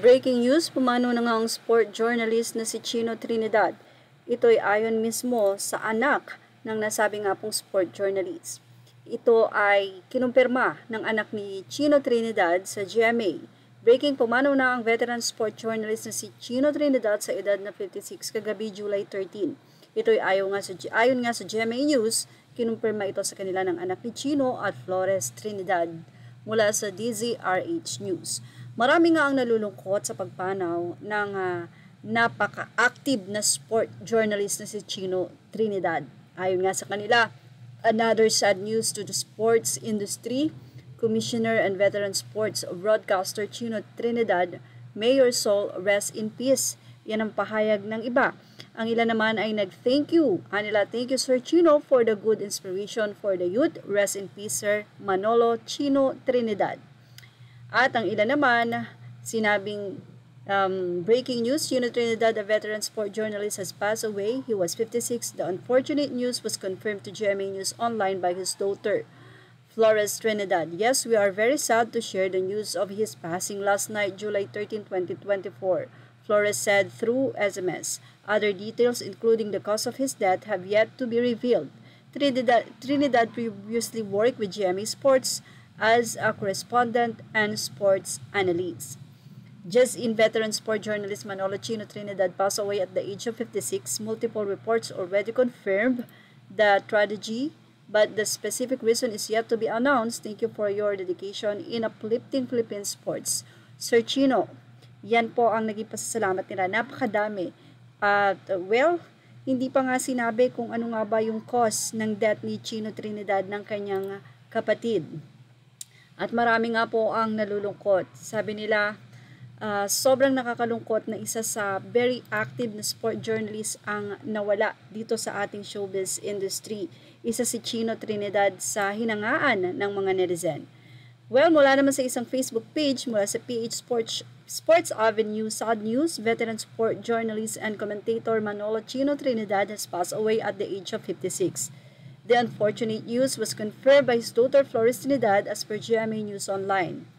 Breaking news, pumano na nga ang sport journalist na si Chino Trinidad. Ito'y ayon mismo sa anak ng nasabi nga pong sport journalist. Ito ay kinumpirma ng anak ni Chino Trinidad sa GMA. Breaking, pumanaw na ang veteran sport journalist na si Chino Trinidad sa edad na 56 kagabi July 13. Ito'y ayon nga sa GMA News, kinumpirma ito sa kanila ng anak ni Chino at Flores Trinidad mula sa DZRH News. Marami nga ang nalulungkot sa pagpanaw ng napaka-active na sport journalist na si Chino Trinidad. Ayon nga sa kanila, another sad news to the sports industry. Commissioner and veteran sports broadcaster Chino Trinidad, may your soul rest in peace. Yan ang pahayag ng iba. Ang ilan naman ay nag-thank you. Anila, thank you Sir Chino for the good inspiration for the youth. Rest in peace Sir Manolo Chino Trinidad. At ang ilan naman, sinabing breaking news, Chino Trinidad, a veteran sport journalist, has passed away. He was 56. The unfortunate news was confirmed to GMA News Online by his daughter, Flores Trinidad. Yes, we are very sad to share the news of his passing last night, July 13, 2024. Flores said through SMS. Other details, including the cause of his death, have yet to be revealed. Trinidad previously worked with GMA Sports as a correspondent and sports analyst. Just in veteran sport journalist Manolo Chino Trinidad passed away at the age of 56. Multiple reports already confirmed the tragedy, but the specific reason is yet to be announced. Thank you for your dedication in uplifting Philippine sports. Sir Chino, yan po ang naging pasasalamat nila. Napakadami. Hindi pa nga sinabi kung ano nga ba yung cause ng death ni Chino Trinidad ng kanyang kapatid. At marami nga po ang nalulungkot. Sabi nila, sobrang nakakalungkot na isa sa very active na sport journalist ang nawala dito sa ating showbiz industry. Isa si Chino Trinidad sa hinangaan ng mga netizen. Well, mula naman sa isang Facebook page mula sa PH Sports Avenue, sad news, veteran sport journalist and commentator Manolo Chino Trinidad has passed away at the age of 56. The unfortunate news was confirmed by his daughter Flores Trinidad as per GMA News Online.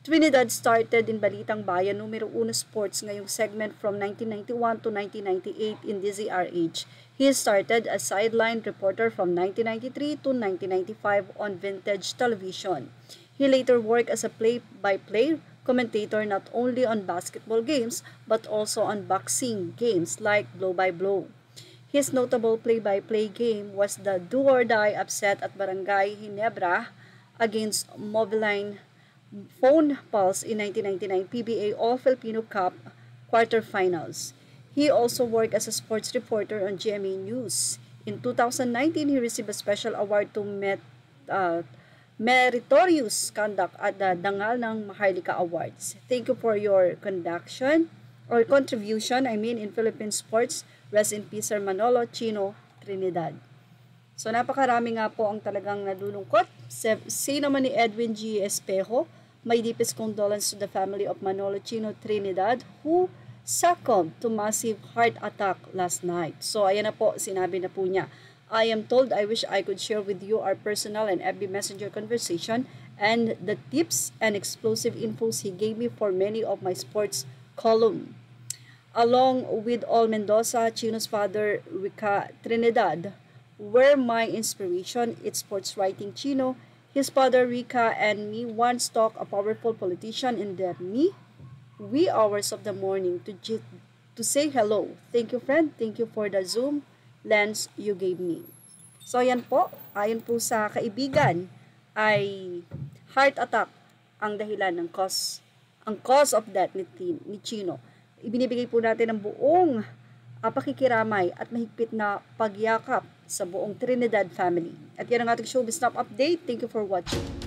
Trinidad started in Balitang Bayan numero 1 Sports ngayong segment from 1991 to 1998 in DZRH. He started as sideline reporter from 1993 to 1995 on Vintage Television. He later worked as a play-by-play commentator not only on basketball games but also on boxing games like Blow by Blow. His notable play-by-play game was the do-or-die upset at Barangay Ginebra against Moviline Phone Pulse in 1999 PBA All-Filipino Cup quarterfinals. He also worked as a sports reporter on GMA News. In 2019, he received a special award to meritorious conduct at the Dangal ng Maharlika Awards. Thank you for your contribution in Philippine sports. Rest in peace, Sir Manolo Chino Trinidad. So napakarami nga po ang talagang nalulungkot. Say naman ni Edwin G. Espejo, my deepest condolence to the family of Manolo Chino Trinidad who succumbed to massive heart attack last night. So ayan na po, sinabi na po niya. I am told I wish I could share with you our personal and FB Messenger conversation and the tips and explosive infos he gave me for many of my sports column. Along with All Mendoza, Chino's father, Rica Trinidad, were my inspiration. It's sports writing Chino. His father, Rica, and me once talked a powerful politician in the wee hours of the morning to say hello. Thank you, friend. Thank you for the Zoom lens you gave me. So, yan po. Ayon po sa kaibigan, ay heart attack ang dahilan ng cause of death ni Chino. Ibinibigay po natin ang buong pakikiramay at mahigpit na pagyakap sa buong Trinidad family. At yan ang ating showbiz snap update. Thank you for watching.